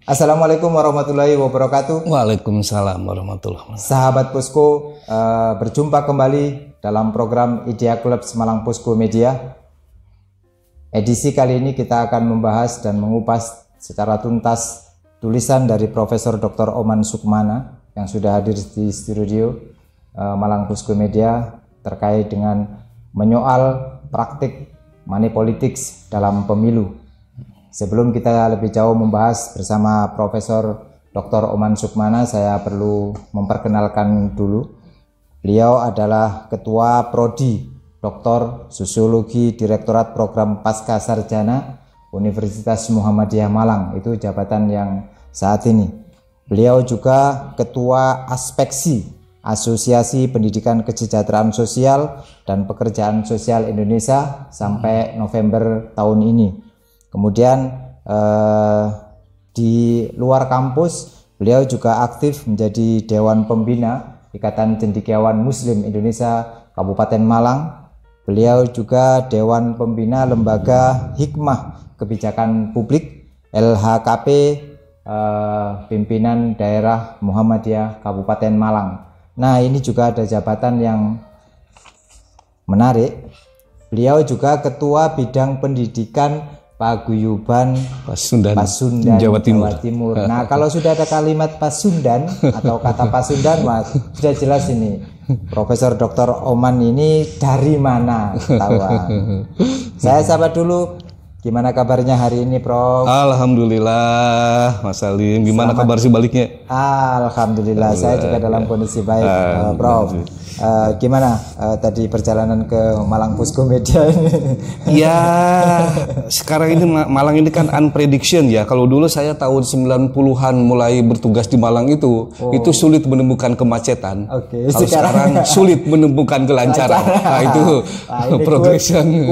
Assalamualaikum warahmatullahi wabarakatuh. Waalaikumsalam warahmatullahi wabarakatuh. Sahabat Posko, berjumpa kembali dalam program Idea Club Malang Posko Media. Edisi kali ini kita akan membahas dan mengupas secara tuntas tulisan dari Profesor Dr. Oman Sukmana yang sudah hadir di studio Malang Posko Media terkait dengan menyoal praktik money politics dalam pemilu. Sebelum kita lebih jauh membahas bersama Profesor Dr. Oman Sukmana, saya perlu memperkenalkan dulu. Beliau adalah Ketua Prodi Dr. Sosiologi Direktorat Program Pasca Sarjana Universitas Muhammadiyah Malang. Itu jabatan yang saat ini. Beliau juga Ketua Aspeksi Asosiasi Pendidikan Kesejahteraan Sosial dan Pekerjaan Sosial Indonesia sampai November tahun ini. Kemudian di luar kampus beliau juga aktif menjadi Dewan Pembina Ikatan Cendekiawan Muslim Indonesia Kabupaten Malang. Beliau juga Dewan Pembina Lembaga Hikmah Kebijakan Publik LHKP Pimpinan Daerah Muhammadiyah Kabupaten Malang. Nah, ini juga ada jabatan yang menarik. Beliau juga Ketua Bidang Pendidikan Paguyuban Pasundan Jawa Timur. Nah, kalau sudah ada kalimat Pasundan atau kata Pasundan, sudah jelas ini Profesor Dr. Oman ini dari mana ketahuan. Saya sahabat dulu, gimana kabarnya hari ini, Prof? Alhamdulillah, Mas Salim. Gimana kabar sebaliknya? Alhamdulillah, saya juga dalam kondisi baik, Prof. Gimana tadi perjalanan ke Malang Posko Media ini? Ya, sekarang ini Malang ini kan unprediction ya. Kalau dulu saya tahun 90-an mulai bertugas di Malang itu sulit menemukan kemacetan. Kalau sekarang sulit menemukan kelancaran. Nah, itu progression.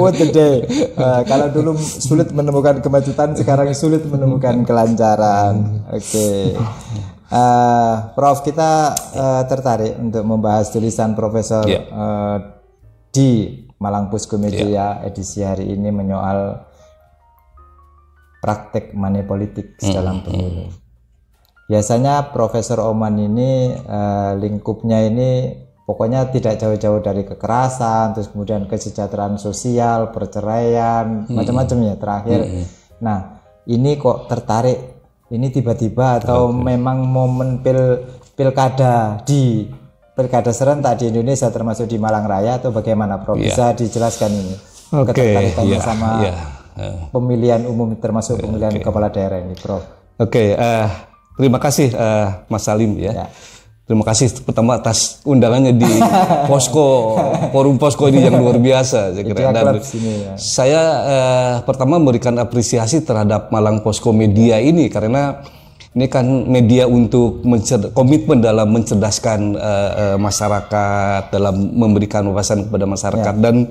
Kalau dulu sulit menemukan kemacetan, sekarang sulit menemukan kelancaran. Prof, kita tertarik untuk membahas tulisan Profesor di Malang Posko Media edisi hari ini menyoal praktek money politics dalam pemilu. Biasanya Profesor Oman ini lingkupnya ini pokoknya tidak jauh-jauh dari kekerasan, terus kemudian kesejahteraan sosial, perceraian, macam-macam ya terakhir. Nah, ini kok tertarik? Ini tiba-tiba atau memang momen pilkada di pilkada serentak di Indonesia termasuk di Malang Raya atau bagaimana, Prof? Bisa dijelaskan ini keterkaitannya sama pemilihan umum termasuk pemilihan kepala daerah ini, Prof? Terima kasih Mas Salim ya. Terima kasih pertama atas undangannya di Posko, forum Posko ini yang luar biasa saya kira. Dan saya pertama memberikan apresiasi terhadap Malang Posko Media ini karena ini kan media untuk komitmen dalam mencerdaskan masyarakat, dalam memberikan wawasan kepada masyarakat dan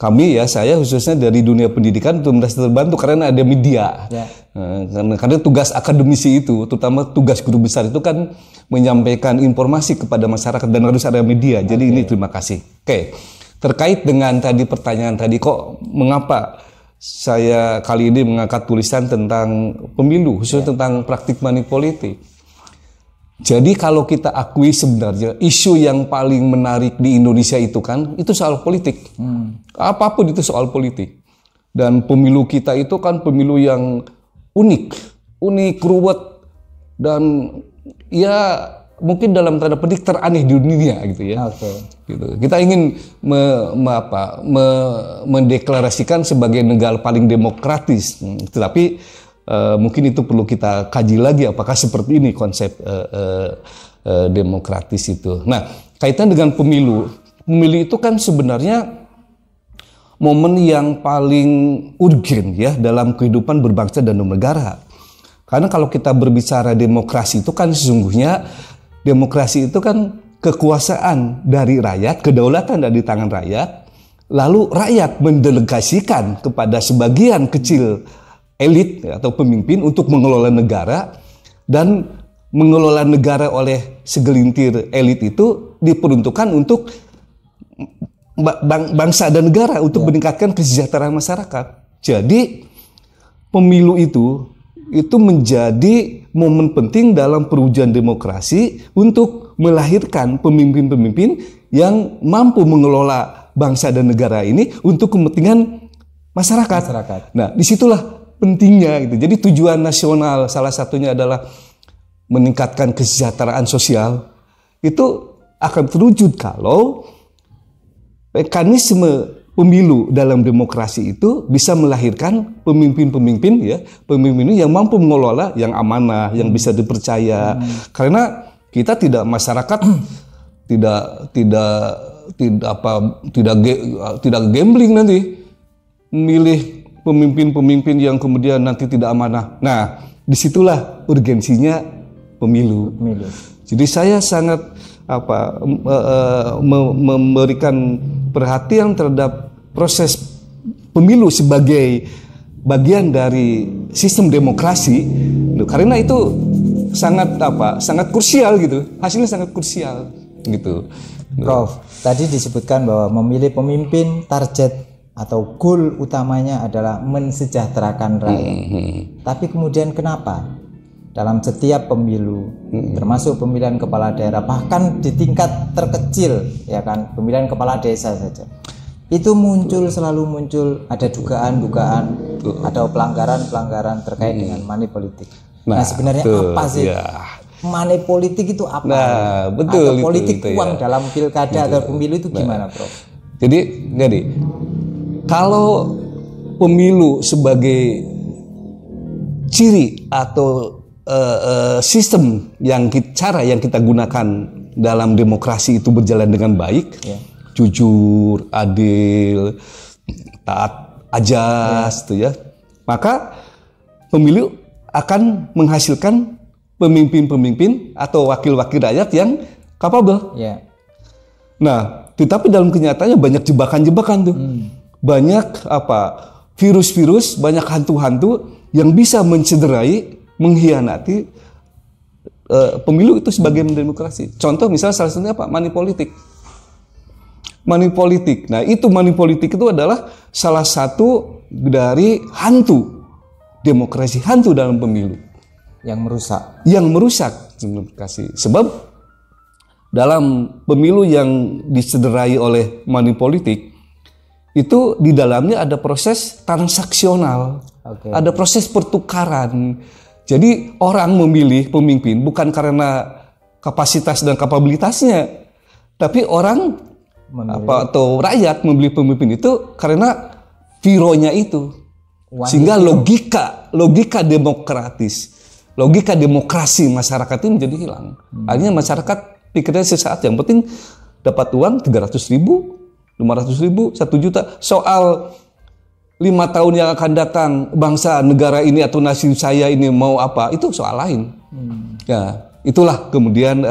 kami saya khususnya dari dunia pendidikan itu merasa terbantu karena ada media. Karena tugas akademisi itu, terutama tugas guru besar itu kan menyampaikan informasi kepada masyarakat dan harus ada media. Jadi ini terima kasih. Terkait dengan tadi pertanyaan tadi, kok mengapa saya kali ini mengangkat tulisan tentang pemilu, khususnya tentang praktik money politik. Jadi kalau kita akui sebenarnya isu yang paling menarik di Indonesia itu kan itu soal politik. Apapun itu soal politik. Dan pemilu kita itu kan pemilu yang unik, ruwet dan ya mungkin dalam tanda petik teraneh di dunia gitu ya. Gitu. Kita ingin mendeklarasikan sebagai negara paling demokratis, tetapi mungkin itu perlu kita kaji lagi apakah seperti ini konsep demokratis itu. Nah, kaitan dengan pemilu itu kan sebenarnya momen yang paling urgen ya dalam kehidupan berbangsa dan bernegara. Karena kalau kita berbicara demokrasi itu kan sesungguhnya demokrasi itu kan kekuasaan dari rakyat, kedaulatan dari tangan rakyat, lalu rakyat mendelegasikan kepada sebagian kecil elit atau pemimpin untuk mengelola negara, dan mengelola negara oleh segelintir elit itu diperuntukkan untuk bangsa dan negara, untuk meningkatkan kesejahteraan masyarakat. Jadi pemilu itu itu menjadi momen penting dalam perwujudan demokrasi untuk melahirkan pemimpin-pemimpin yang mampu mengelola bangsa dan negara ini untuk kepentingan masyarakat. Nah, disitulah pentingnya gitu. Jadi tujuan nasional salah satunya adalah meningkatkan kesejahteraan sosial. Itu akan terwujud kalau mekanisme pemilu dalam demokrasi itu bisa melahirkan pemimpin-pemimpin yang mampu mengelola, yang amanah, yang bisa dipercaya. Karena kita tidak masyarakat tidak gambling nanti memilih pemimpin-pemimpin yang kemudian nanti tidak amanah. Nah, disitulah urgensinya pemilu. Jadi saya sangat memberikan perhatian terhadap proses pemilu sebagai bagian dari sistem demokrasi, karena itu sangat krusial gitu, hasilnya sangat krusial gitu. Prof, tadi disebutkan bahwa memilih pemimpin target atau goal utamanya adalah mensejahterakan rakyat. Tapi kemudian kenapa dalam setiap pemilu, termasuk pemilihan kepala daerah, bahkan di tingkat terkecil, ya kan, pemilihan kepala desa saja, itu selalu muncul ada dugaan-dugaan atau pelanggaran-pelanggaran terkait dengan money politik. Nah, sebenarnya apa sih money politik itu apa? Nah, betul. Atau politik uang dalam pilkada atau pemilu itu gimana, Prof? Jadi, kalau pemilu sebagai ciri atau sistem cara yang kita gunakan dalam demokrasi itu berjalan dengan baik, jujur, adil, taat ajas, maka pemilu akan menghasilkan pemimpin-pemimpin atau wakil-wakil rakyat yang kapabel. Nah, tetapi dalam kenyataannya banyak jebakan-jebakan tuh, banyak virus-virus, banyak hantu-hantu yang bisa mencederai, mengkhianati pemilu itu sebagai demokrasi. Contoh misalnya salah satunya money politik. Nah, itu money politik itu adalah salah satu dari hantu demokrasi, hantu dalam pemilu yang merusak demokrasi. Sebab dalam pemilu yang dicederai oleh money politik itu di dalamnya ada proses transaksional, ada proses pertukaran. Jadi orang memilih pemimpin bukan karena kapasitas dan kapabilitasnya, tapi orang atau rakyat memilih pemimpin itu karena vironya itu. Sehingga logika demokratis, logika demokrasi masyarakat itu menjadi hilang. Akhirnya masyarakat pikirnya sesaat yang penting dapat uang 300.000, 500.000, 1 juta. Soal 5 tahun yang akan datang bangsa negara ini atau nasib saya ini mau apa, itu soal lain. Ya, itulah kemudian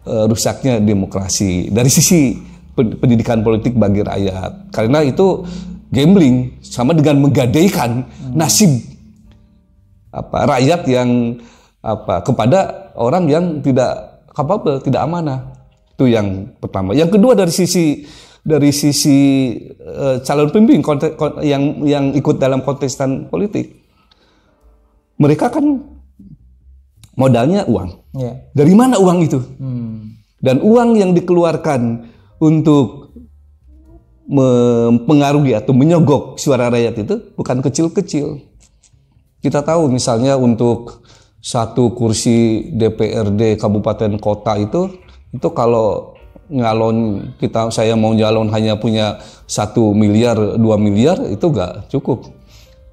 rusaknya demokrasi dari sisi pendidikan politik bagi rakyat. Karena itu gambling sama dengan menggadaikan nasib rakyat yang kepada orang yang tidak kapabel, tidak amanah. Itu yang pertama. Yang kedua dari sisi calon pemimpin yang ikut dalam kontestan politik, mereka kan modalnya uang. Dari mana uang itu? Dan uang yang dikeluarkan untuk mempengaruhi atau menyogok suara rakyat itu bukan kecil-kecil. Kita tahu misalnya untuk 1 kursi DPRD kabupaten kota itu kalau nyalon saya mau nyalon hanya punya 1 miliar 2 miliar itu gak cukup,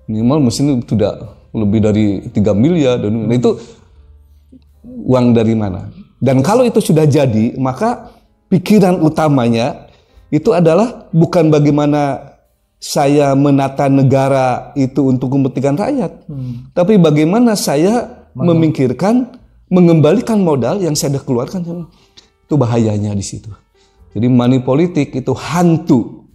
minimal mesti sudah lebih dari 3 miliar dan itu uang dari mana. Dan kalau itu sudah jadi, maka pikiran utamanya itu adalah bukan bagaimana saya menata negara itu untuk kepentingan rakyat, tapi bagaimana saya memikirkan mengembalikan modal yang saya sudah keluarkan. Itu bahayanya di situ. Jadi money politik itu hantu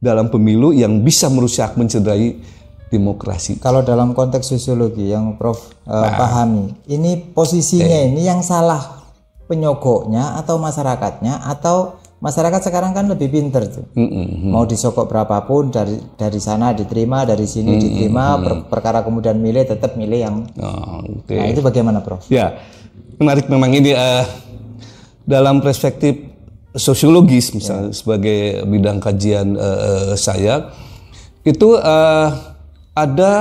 dalam pemilu yang bisa merusak, mencederai demokrasi. Kalau dalam konteks sosiologi yang Prof pahami, ini posisinya ini yang salah penyogoknya atau masyarakatnya atau masyarakat sekarang kan lebih pinter tuh. Mau disokok berapapun dari sana diterima, dari sini diterima, perkara kemudian milih tetap milih yang. Nah, itu bagaimana, Prof? Ya, menarik memang ini dalam perspektif sosiologis misalnya sebagai bidang kajian saya itu ada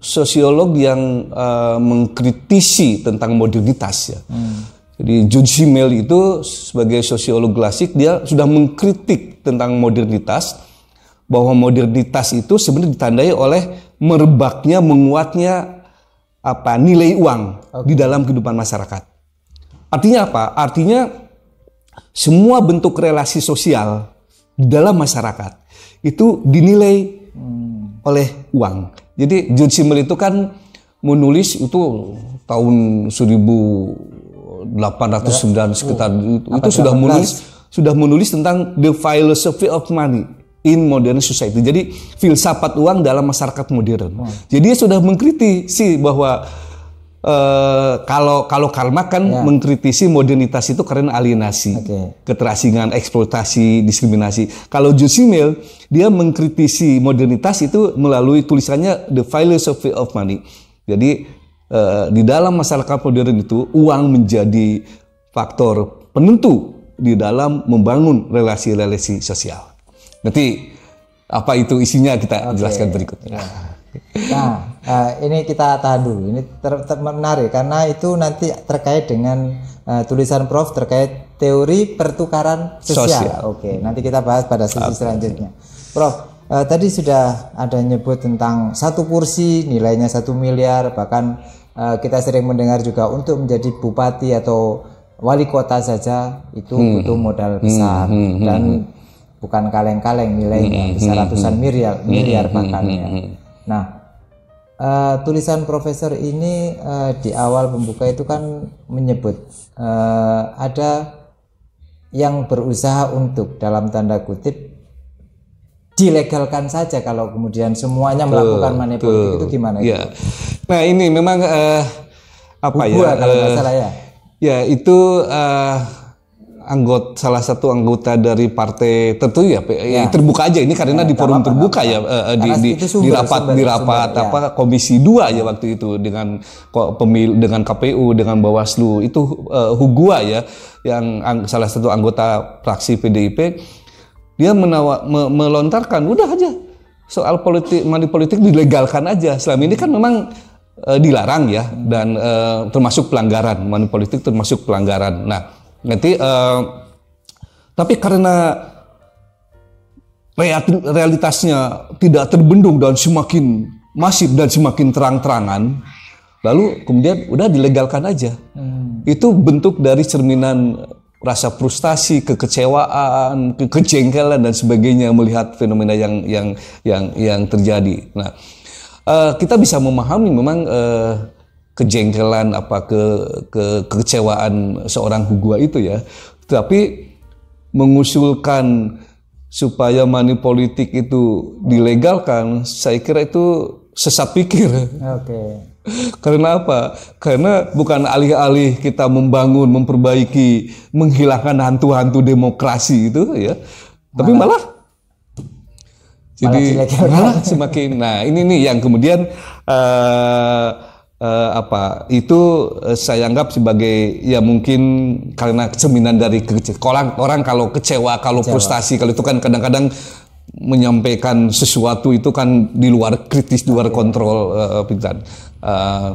sosiolog yang mengkritisi tentang modernitas ya. Jadi John Simmel itu sebagai sosiolog klasik dia sudah mengkritik tentang modernitas, bahwa modernitas itu sebenarnya ditandai oleh merebaknya, menguatnya nilai uang di dalam kehidupan masyarakat. Artinya apa? Artinya semua bentuk relasi sosial di dalam masyarakat itu dinilai oleh uang. Jadi John Simmel itu kan menulis itu tahun 1809 sekitar itu sudah menulis tentang the philosophy of money in modern society. Jadi filsafat uang dalam masyarakat modern. Jadi dia sudah mengkritisi bahwa kalau Karl Marx kan mengkritisi modernitas itu karena alienasi, keterasingan, eksploitasi, diskriminasi. Kalau John Simmel dia mengkritisi modernitas itu melalui tulisannya The Philosophy of Money. Jadi di dalam masyarakat modern itu uang menjadi faktor penentu di dalam membangun relasi-relasi sosial. Nanti apa itu isinya kita jelaskan berikutnya. Nah, ini kita tahan dulu. Ini menarik karena itu nanti terkait dengan tulisan Prof terkait teori pertukaran sosial. Oke, nanti kita bahas pada sesi selanjutnya. Prof, tadi sudah ada nyebut tentang satu kursi nilainya 1 miliar, bahkan kita sering mendengar juga untuk menjadi bupati atau wali kota saja itu butuh modal besar dan bukan kaleng-kaleng nilainya, bisa ratusan miliar bahkan ya. Nah, tulisan Profesor ini di awal pembuka itu kan menyebut ada yang berusaha untuk dalam tanda kutip dilegalkan saja kalau kemudian semuanya melakukan money politik, itu gimana? Ya. Nah ini memang kalau nggak salah ya. Ya itu salah satu anggota dari partai tertentu ya. Terbuka aja ini karena di forum terbuka di rapat Komisi 2 ya waktu itu dengan dengan KPU dengan Bawaslu itu Hugua ya yang salah satu anggota fraksi PDIP. Dia melontarkan udah aja soal money politik dilegalkan aja. Selama ini kan memang dilarang ya dan termasuk pelanggaran money politik termasuk pelanggaran. Nah nanti tapi karena realitasnya tidak terbendung dan semakin masif dan semakin terang-terangan, lalu kemudian udah dilegalkan aja. Itu bentuk dari cerminan rasa frustasi, kekecewaan, kejengkelan dan sebagainya melihat fenomena yang terjadi. Nah, kita bisa memahami memang kejengkelan kekecewaan seorang Hugua itu ya. Tapi mengusulkan supaya money politik itu dilegalkan, saya kira itu sesat pikir. Karena apa? Karena bukan alih-alih kita membangun, memperbaiki, menghilangkan hantu-hantu demokrasi itu ya, tapi malah semakin. Nah ini nih yang kemudian itu saya anggap sebagai ya mungkin karena cerminan dari orang kalau kecewa, kalau frustasi, kalau itu kan kadang-kadang menyampaikan sesuatu itu kan di luar kritis, di luar kontrol pikiran.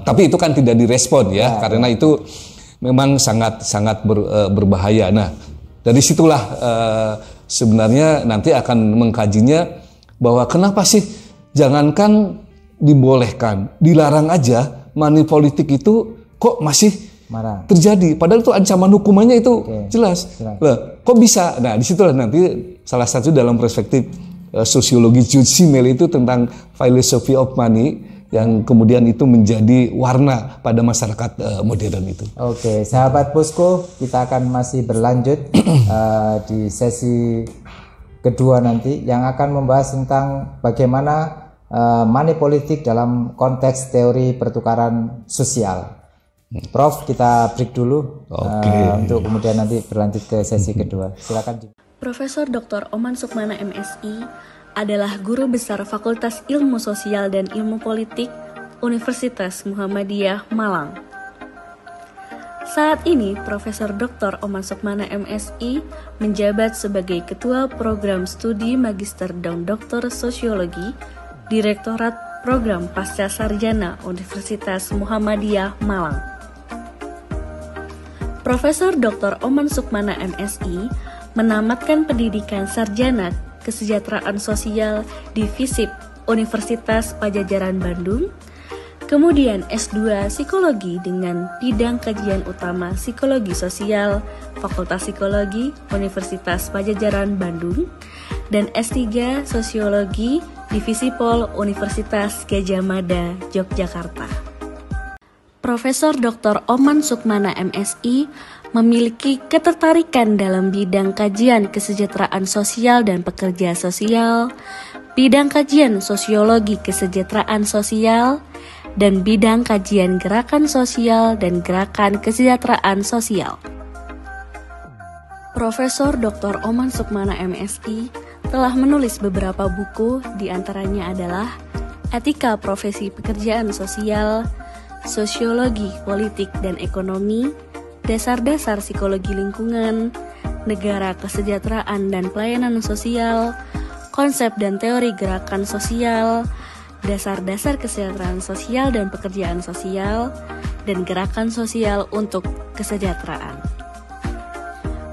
Tapi itu kan tidak direspon ya, karena itu memang sangat berbahaya. Nah, dari situlah sebenarnya nanti akan mengkajinya bahwa kenapa sih jangankan dibolehkan, dilarang aja money politik itu kok masih terjadi. Padahal itu ancaman hukumannya itu jelas. Lah, kok bisa? Nah, disitulah nanti salah satu dalam perspektif sosiologi John Simmel itu tentang philosophy of money yang kemudian itu menjadi warna pada masyarakat modern itu. Oke, sahabat Posko, kita akan masih berlanjut di sesi kedua nanti yang akan membahas tentang bagaimana money politik dalam konteks teori pertukaran sosial. Prof, kita break dulu untuk kemudian nanti berlanjut ke sesi kedua. Silakan. Profesor Dr. Oman Sukmana MSI adalah guru besar Fakultas Ilmu Sosial dan Ilmu Politik Universitas Muhammadiyah Malang. Saat ini, Profesor Dr. Oman Sukmana MSI menjabat sebagai Ketua Program Studi Magister dan Doktor Sosiologi, Direktorat Program Pasca Sarjana Universitas Muhammadiyah Malang. Profesor Dr. Oman Sukmana MSI menamatkan pendidikan sarjana kesejahteraan sosial di FISIP Universitas Padjadjaran Bandung, kemudian S2 Psikologi dengan bidang kajian utama Psikologi Sosial Fakultas Psikologi Universitas Padjadjaran Bandung, dan S3 Sosiologi Divisi Pol Universitas Gadjah Mada, Yogyakarta. Profesor Dr. Oman Sukmana MSI memiliki ketertarikan dalam bidang kajian kesejahteraan sosial dan pekerja sosial, bidang kajian sosiologi kesejahteraan sosial, dan bidang kajian gerakan sosial dan gerakan kesejahteraan sosial. Profesor Dr. Oman Sukmana MSI telah menulis beberapa buku, diantaranya adalah Etika Profesi Pekerjaan Sosial, Sosiologi, Politik, dan Ekonomi, Dasar-dasar Psikologi Lingkungan, Negara Kesejahteraan dan Pelayanan Sosial, Konsep dan Teori Gerakan Sosial, Dasar-dasar Kesejahteraan Sosial dan Pekerjaan Sosial, dan Gerakan Sosial untuk Kesejahteraan.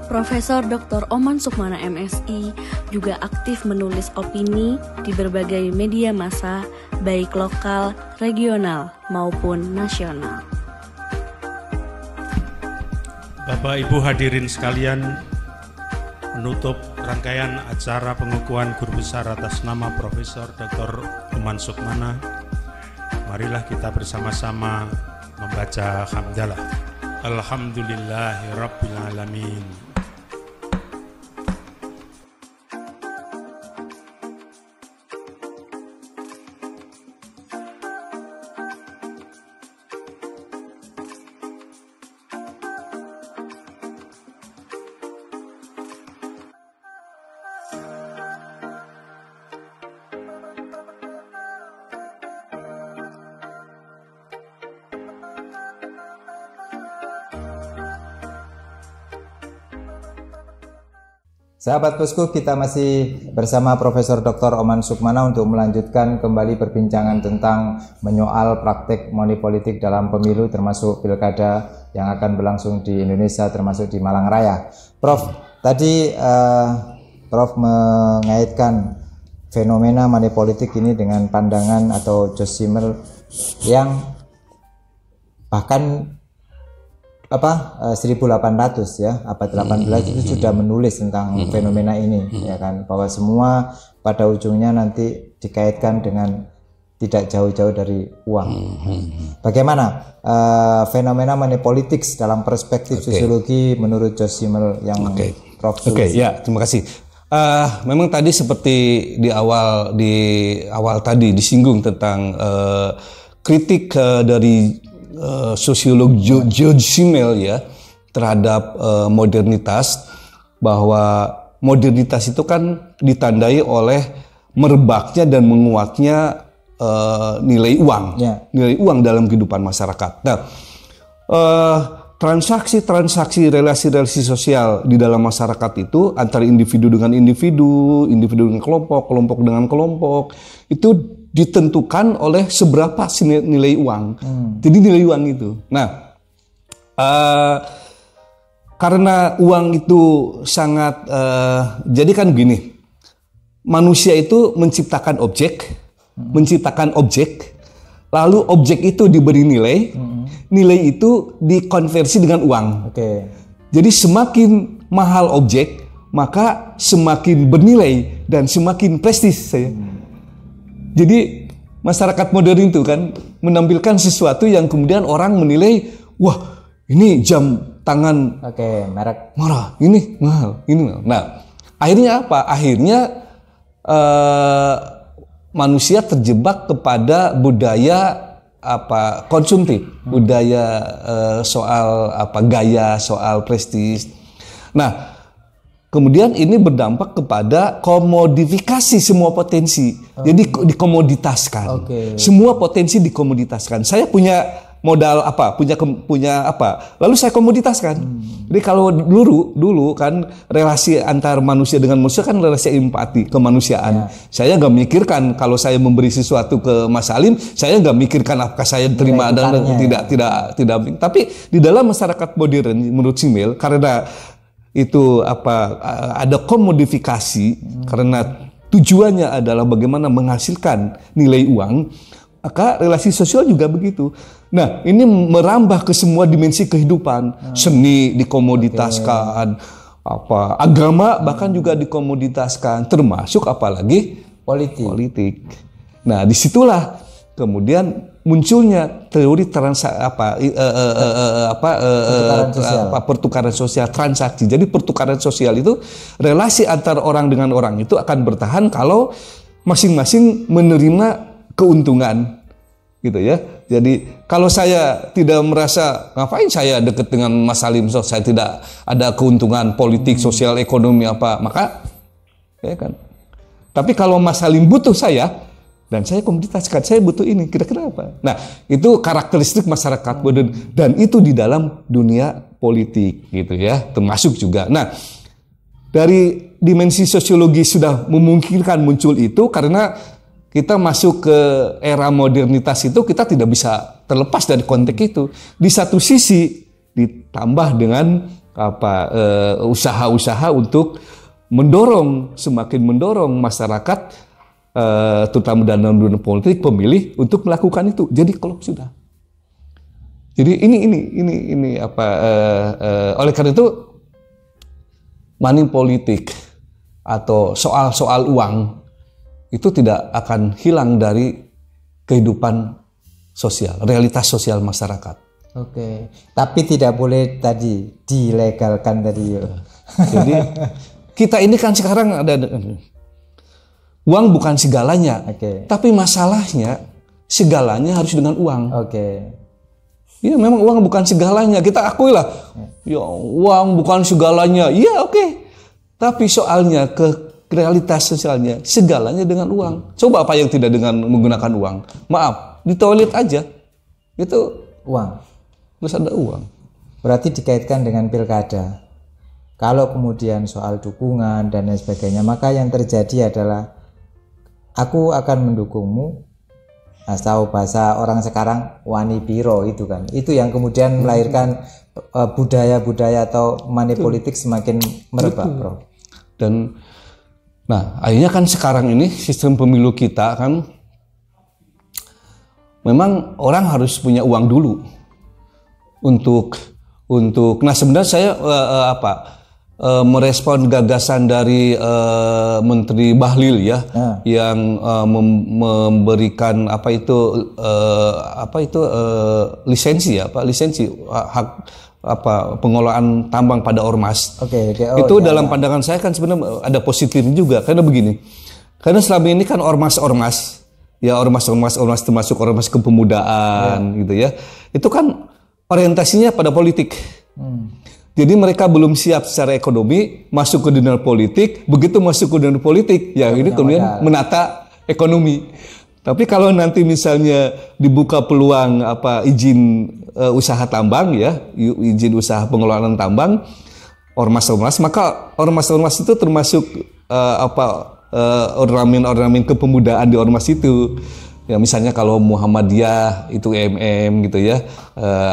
Profesor Dr. Oman Sukmana MSI juga aktif menulis opini di berbagai media massa, baik lokal, regional, maupun nasional. Bapak Ibu hadirin sekalian, menutup rangkaian acara pengukuhan guru besar atas nama Profesor Dr. Oman Sukmana, marilah kita bersama-sama membaca hamdalah. Alhamdulillahirabbil alamin. Sahabat Posko, kita masih bersama Profesor Dr. Oman Sukmana untuk melanjutkan kembali perbincangan tentang menyoal praktek money politik dalam pemilu termasuk pilkada yang akan berlangsung di Indonesia termasuk di Malang Raya. Prof, tadi Prof mengaitkan fenomena money politik ini dengan pandangan atau Josh Simmel yang bahkan 1800 ya, abad 18 itu sudah menulis tentang fenomena ini, ya kan, bahwa semua pada ujungnya nanti dikaitkan dengan tidak jauh-jauh dari uang. Bagaimana fenomena money politics dalam perspektif sosiologi menurut Josh Simmel yang Prof tulis? Ya, terima kasih. Memang tadi seperti di awal tadi disinggung tentang kritik dari sosiolog George Simmel ya terhadap modernitas, bahwa modernitas itu kan ditandai oleh merebaknya dan menguatnya nilai uang, nilai uang dalam kehidupan masyarakat. Nah, transaksi-transaksi relasi-relasi sosial di dalam masyarakat itu antara individu dengan individu, individu dengan kelompok, kelompok dengan kelompok itu ditentukan oleh seberapa nilai uang. Jadi nilai uang itu. Nah, karena uang itu sangat, jadi kan begini, manusia itu menciptakan objek, lalu objek itu diberi nilai, nilai itu dikonversi dengan uang. Jadi semakin mahal objek, maka semakin bernilai dan semakin prestis. Jadi masyarakat modern itu kan menampilkan sesuatu yang kemudian orang menilai, wah ini jam tangan merek murah, ini mahal, ini mahal. Nah, akhirnya apa? Akhirnya manusia terjebak kepada budaya konsumtif, budaya soal gaya, soal prestis. Nah, kemudian ini berdampak kepada komodifikasi semua potensi. Jadi dikomoditaskan. Semua potensi dikomoditaskan. Saya punya modal punya apa, lalu saya komoditaskan. Jadi kalau dulu kan relasi antar manusia dengan manusia kan relasi empati, kemanusiaan. Saya nggak mikirkan kalau saya memberi sesuatu ke Mas Salim, saya nggak mikirkan apakah saya terima dan tidak. Tapi di dalam masyarakat modern menurut Simel, karena itu ada komodifikasi, karena tujuannya adalah bagaimana menghasilkan nilai uang, maka relasi sosial juga begitu. Nah, ini merambah ke semua dimensi kehidupan. Seni dikomoditaskan, agama bahkan juga dikomoditaskan, termasuk apalagi politik. Nah, disitulah kemudian munculnya teori pertukaran sosial, transaksi. Jadi pertukaran sosial itu relasi antar orang dengan orang itu akan bertahan kalau masing-masing menerima keuntungan, gitu ya. Jadi kalau saya tidak merasa ngapain saya dekat dengan Mas Salim, saya tidak ada keuntungan politik, sosial, ekonomi maka ya kan. Tapi kalau Mas Salim butuh saya dan saya komoditaskan, saya butuh ini, kira-kira apa? Nah, itu karakteristik masyarakat modern dan itu di dalam dunia politik, gitu ya, termasuk juga. Nah, dari dimensi sosiologi sudah memungkinkan muncul itu karena kita masuk ke era modernitas itu, kita tidak bisa terlepas dari konteks itu. Di satu sisi ditambah dengan usaha-usaha untuk semakin mendorong masyarakat, terutama dalam dunia politik, pemilih untuk melakukan itu. Jadi klop sudah. Jadi ini oleh karena itu money politik atau soal uang itu tidak akan hilang dari kehidupan sosial, realitas sosial masyarakat. Tapi tidak boleh tadi dilegalkan tadi. Jadi kita ini kan sekarang ada uang bukan segalanya, tapi masalahnya segalanya harus dengan uang. Ya memang uang bukan segalanya, kita akuilah. Ya uang bukan segalanya, iya tapi soalnya realitas sosialnya segalanya dengan uang. Coba apa yang tidak dengan menggunakan uang? Maaf, di toilet aja itu uang. Terus ada uang. Berarti dikaitkan dengan pilkada. Kalau kemudian soal dukungan dan lain sebagainya, maka yang terjadi adalah aku akan mendukungmu, atau bahasa orang sekarang wani biro itu kan. Itu yang kemudian melahirkan budaya-budaya atau money politik semakin merebak, Bro. Dan nah, akhirnya kan sekarang ini sistem pemilu kita kan memang orang harus punya uang dulu untuk nah sebenarnya saya merespon gagasan dari Menteri Bahlil ya, yang memberikan lisensi hak pengelolaan tambang pada ormas. Itu dalam pandangan saya kan sebenarnya ada positif juga, karena begini. Karena selama ini kan ormas termasuk ormas kepemudaan gitu ya. Itu kan orientasinya pada politik. Jadi mereka belum siap secara ekonomi masuk ke dunia politik. Begitu masuk ke dunia politik, ya ini kemudian menata ekonomi. Tapi kalau nanti misalnya dibuka peluang izin usaha tambang ya, izin usaha pengelolaan tambang, ormas-ormas, maka ormas-ormas itu termasuk ornamen kepemudaan di ormas itu. Ya misalnya kalau Muhammadiyah itu gitu ya,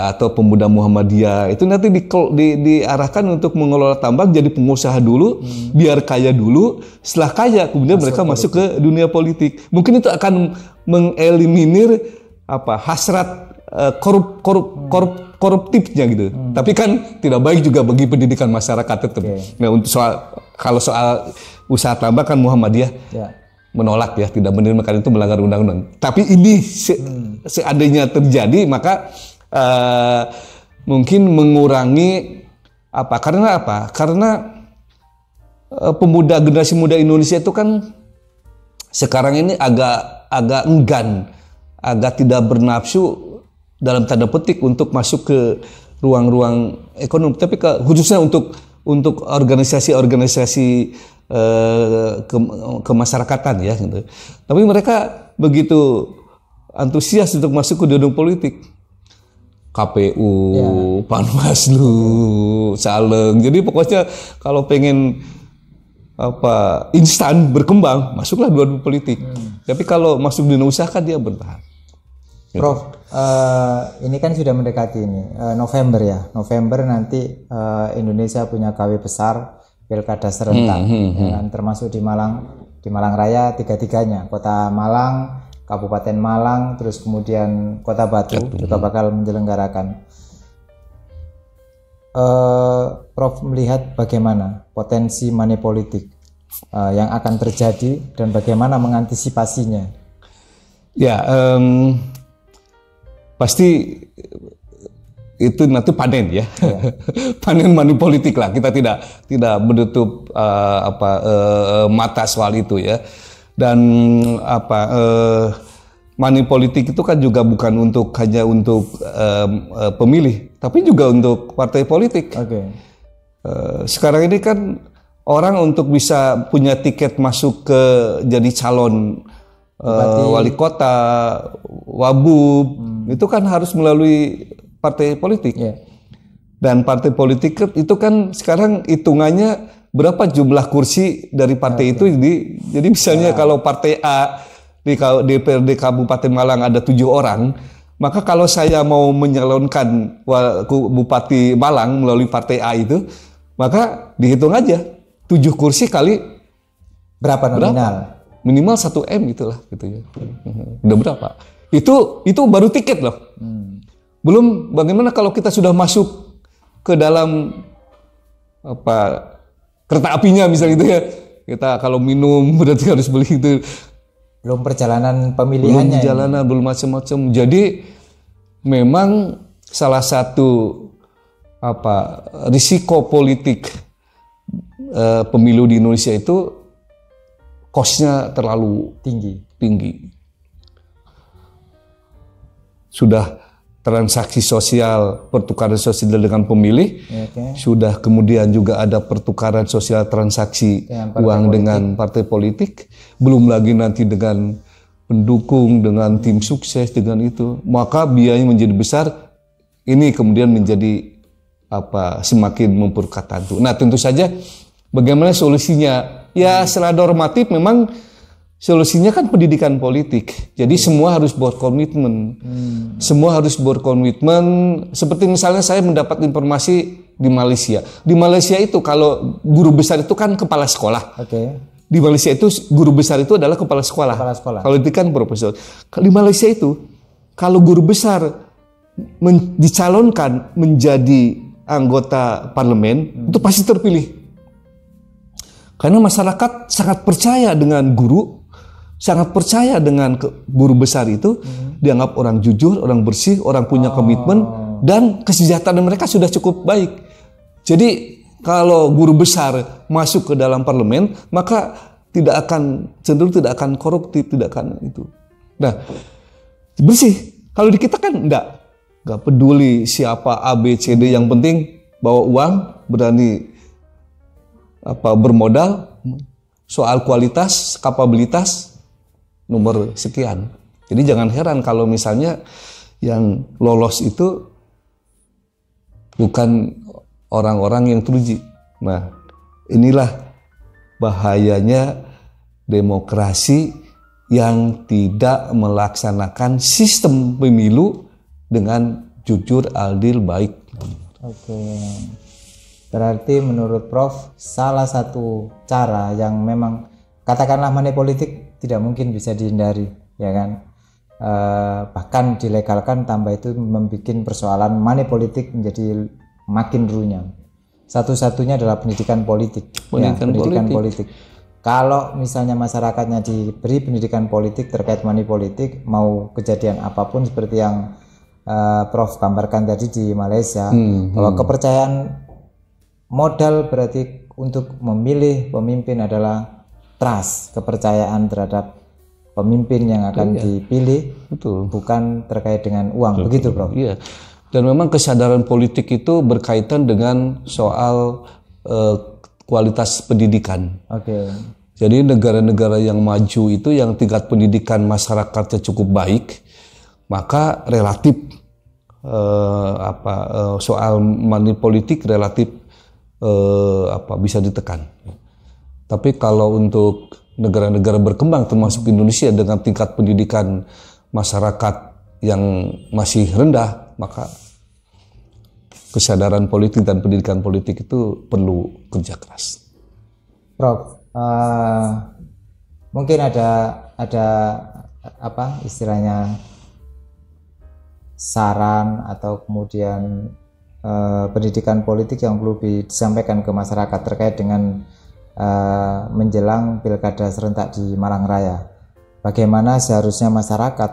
atau pemuda Muhammadiyah itu nanti diarahkan untuk mengelola tambang, jadi pengusaha dulu, biar kaya dulu, setelah kaya kemudian mereka masuk ke dunia politik. Mungkin itu akan mengeliminir hasrat koruptifnya gitu. Tapi kan tidak baik juga bagi pendidikan masyarakat tetap. Nah, untuk kalau soal usaha tambang kan Muhammadiyah menolak ya, tidak menerima karena itu melanggar undang-undang. Tapi ini seandainya terjadi maka mungkin mengurangi karena generasi muda Indonesia itu kan sekarang ini agak enggan, agak tidak bernafsu dalam tanda petik untuk masuk ke ruang-ruang ekonomi, tapi khususnya untuk organisasi-organisasi kemasyarakatan ya gitu. Tapi mereka begitu antusias untuk masuk ke dunia politik. KPU, Panwaslu, caleg. Jadi pokoknya kalau pengen instan berkembang, masuklah dunia politik. Tapi kalau masuk dunia usaha kan dia bertahan. Prof, ini kan sudah mendekati ini November ya. November nanti Indonesia punya KW besar, pilkada serentak, ya kan? Termasuk di Malang Raya tiga-tiganya, Kota Malang, Kabupaten Malang, terus kemudian Kota Batu juga bakal menyelenggarakan. Prof melihat bagaimana potensi money politik yang akan terjadi dan bagaimana mengantisipasinya? Ya, pasti itu nanti panen ya, panen money politik lah. Kita tidak menutup mata soal itu ya. Dan money politik itu kan juga bukan hanya untuk pemilih, tapi juga untuk partai politik. Sekarang ini kan orang untuk bisa punya tiket masuk ke jadi calon wali kota, wabub, itu kan harus melalui partai politik. Dan partai politik itu kan sekarang hitungannya berapa jumlah kursi dari partai itu. Jadi misalnya kalau partai A di DPRD Kabupaten Malang ada 7 orang, maka kalau saya mau menyalonkan Bupati Malang melalui partai A itu, maka dihitung aja 7 kursi kali berapa nominal? Minimal 1 M itulah gitu ya. Udah berapa? Itu baru tiket loh. Belum bagaimana kalau kita sudah masuk ke dalam kereta apinya misalnya gitu ya. Kita kalau minum berarti harus beli itu. Belum perjalanan pemilihannya. Belum macam-macam. Jadi memang salah satu risiko politik pemilu di Indonesia itu cost-nya terlalu tinggi. Sudah transaksi sosial, pertukaran sosial dengan pemilih, sudah kemudian juga ada pertukaran sosial transaksi uang dengan partai politik, belum lagi nanti dengan pendukung, dengan tim sukses, dengan itu, maka biayanya menjadi besar. Ini kemudian menjadi semakin memperkuat tentu. Nah tentu saja bagaimana solusinya? Ya secara normatif memang solusinya kan pendidikan politik. Jadi semua harus berkomitmen. Semua harus berkomitmen. Seperti misalnya saya mendapat informasi di Malaysia. Di Malaysia itu kalau guru besar itu kan kepala sekolah. Di Malaysia itu guru besar itu adalah kepala sekolah. Kalau itu kan profesor. Di Malaysia itu kalau guru besar dicalonkan menjadi anggota parlemen, itu pasti terpilih. Karena masyarakat sangat percaya dengan guru, sangat percaya dengan guru besar itu, dianggap orang jujur, orang bersih, orang punya komitmen, dan kesejahteraan mereka sudah cukup baik. Jadi kalau guru besar masuk ke dalam parlemen, maka cenderung tidak akan koruptif, tidak akan itu. Nah, bersih. Kalau di kita kan enggak peduli siapa A, B, C, D, yang penting bawa uang, berani bermodal, soal kualitas, kapabilitas, nomor sekian. Jadi jangan heran kalau misalnya yang lolos itu bukan orang-orang yang teruji. Nah, inilah bahayanya demokrasi yang tidak melaksanakan sistem pemilu dengan jujur, adil, baik. Berarti menurut Prof, salah satu cara yang memang katakanlah money politik tidak mungkin bisa dihindari, ya kan? Bahkan dilegalkan, tambah itu membuat persoalan money politik menjadi makin runyam. Satu-satunya adalah pendidikan politik. Pendidikan politik. Kalau misalnya masyarakatnya diberi pendidikan politik terkait money politik, mau kejadian apapun seperti yang Prof gambarkan tadi di Malaysia, bahwa kepercayaan modal berarti untuk memilih pemimpin adalah trust, kepercayaan terhadap pemimpin yang akan dipilih. Betul. Bukan terkait dengan uang. Betul. Begitu, Prof. Iya. Dan memang kesadaran politik itu berkaitan dengan soal kualitas pendidikan. Oke. Jadi negara-negara yang maju itu yang tingkat pendidikan masyarakatnya cukup baik, maka relatif soal money politik relatif bisa ditekan. Tapi kalau untuk negara-negara berkembang termasuk Indonesia dengan tingkat pendidikan masyarakat yang masih rendah, maka kesadaran politik dan pendidikan politik itu perlu kerja keras. Prof, mungkin ada apa istilahnya saran atau kemudian pendidikan politik yang perlu disampaikan ke masyarakat terkait dengan menjelang pilkada serentak di Malang Raya. Bagaimana seharusnya masyarakat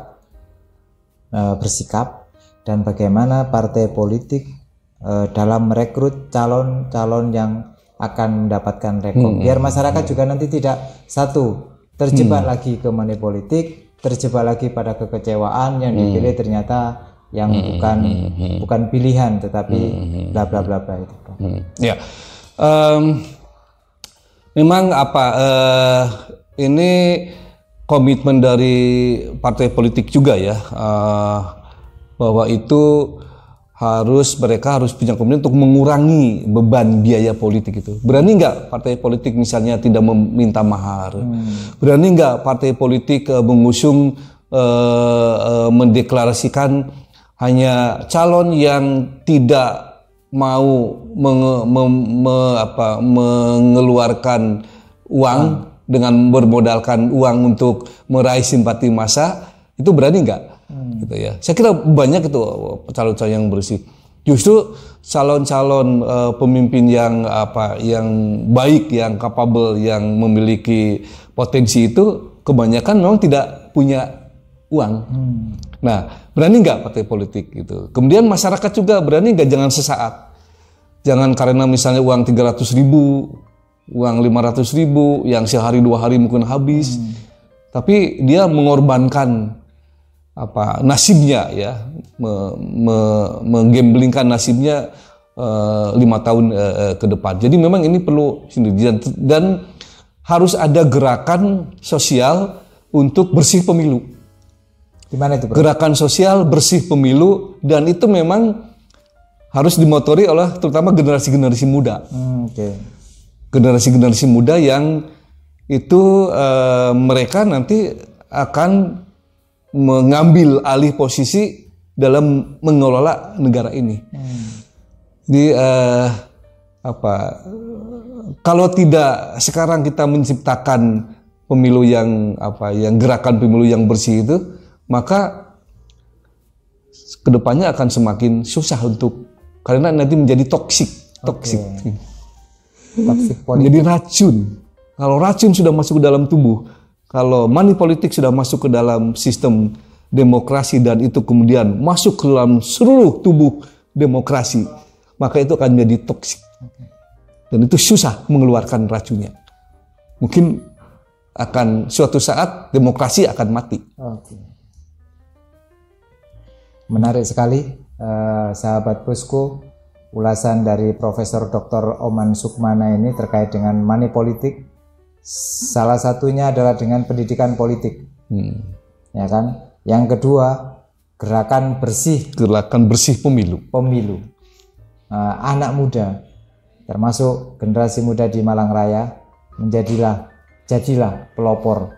bersikap dan bagaimana partai politik dalam merekrut calon-calon yang akan mendapatkan rekom, biar masyarakat juga nanti tidak terjebak lagi ke money politik, terjebak lagi pada kekecewaan yang dipilih ternyata yang bukan pilihan tetapi bla bla bla bla itu. Ya, memang ini komitmen dari partai politik juga ya, bahwa itu mereka harus punya komitmen untuk mengurangi beban biaya politik itu. Berani nggak partai politik misalnya tidak meminta mahar? Berani nggak partai politik mengusung, mendeklarasikan hanya calon yang tidak mau mengeluarkan uang dengan bermodalkan uang untuk meraih simpati massa? Itu berani nggak? Gitu ya. Saya kira banyak itu calon-calon yang bersih. Justru calon-calon pemimpin yang baik, yang capable, yang memiliki potensi itu kebanyakan memang tidak punya uang. Nah, berani nggak partai politik gitu. Kemudian masyarakat juga berani nggak, jangan sesaat. Jangan karena misalnya uang 300.000, uang 500.000 yang sehari 2 hari mungkin habis. Tapi dia mengorbankan nasibnya ya, menggamblingkan nasibnya 5 tahun ke depan. Jadi memang ini perlu dan harus ada gerakan sosial untuk bersih pemilu. Gimana itu, Bro? Gerakan sosial bersih pemilu, dan itu memang harus dimotori oleh terutama generasi-generasi muda. Generasi-generasi muda yang itu mereka nanti akan mengambil alih posisi dalam mengelola negara ini. Jadi kalau tidak sekarang kita menciptakan pemilu yang gerakan pemilu yang bersih itu, maka kedepannya akan semakin susah karena nanti menjadi toksik. Menjadi racun. Kalau racun sudah masuk ke dalam tubuh, kalau money politik sudah masuk ke dalam sistem demokrasi dan itu kemudian masuk ke dalam seluruh tubuh demokrasi, maka itu akan menjadi toksik. Dan itu susah mengeluarkan racunnya. Mungkin suatu saat demokrasi akan mati. Menarik sekali, sahabat Posko, ulasan dari Profesor Dr. Oman Sukmana ini terkait dengan money politik. Salah satunya adalah dengan pendidikan politik, ya kan? Yang kedua, gerakan bersih pemilu. Anak muda, termasuk generasi muda di Malang Raya, jadilah pelopor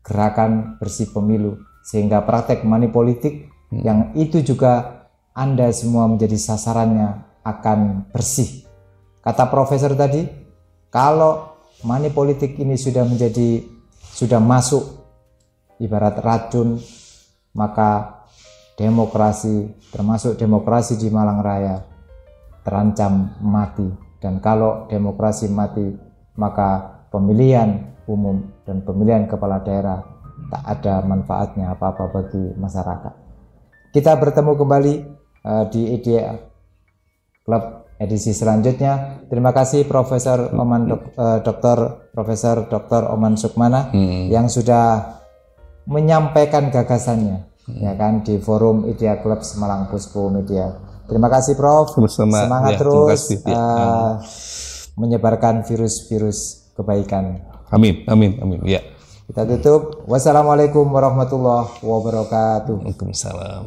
gerakan bersih pemilu, sehingga praktek money politik yang itu juga Anda semua menjadi sasarannya akan bersih. Kata Profesor tadi, kalau money politik ini sudah masuk ibarat racun, maka demokrasi, termasuk demokrasi di Malang Raya, terancam mati. Dan kalau demokrasi mati, maka pemilihan umum dan pemilihan kepala daerah tak ada manfaatnya apa-apa bagi masyarakat. Kita bertemu kembali di Idea Club edisi selanjutnya. Terima kasih Profesor Oman Dr. Oman Sukmana yang sudah menyampaikan gagasannya, ya kan, di forum Idea Club Malang Posko Media. Terima kasih Prof. Semangat terus menyebarkan virus-virus kebaikan. Amin, amin, amin. Ya. Kita tutup. Wassalamualaikum warahmatullahi wabarakatuh. Waalaikumsalam.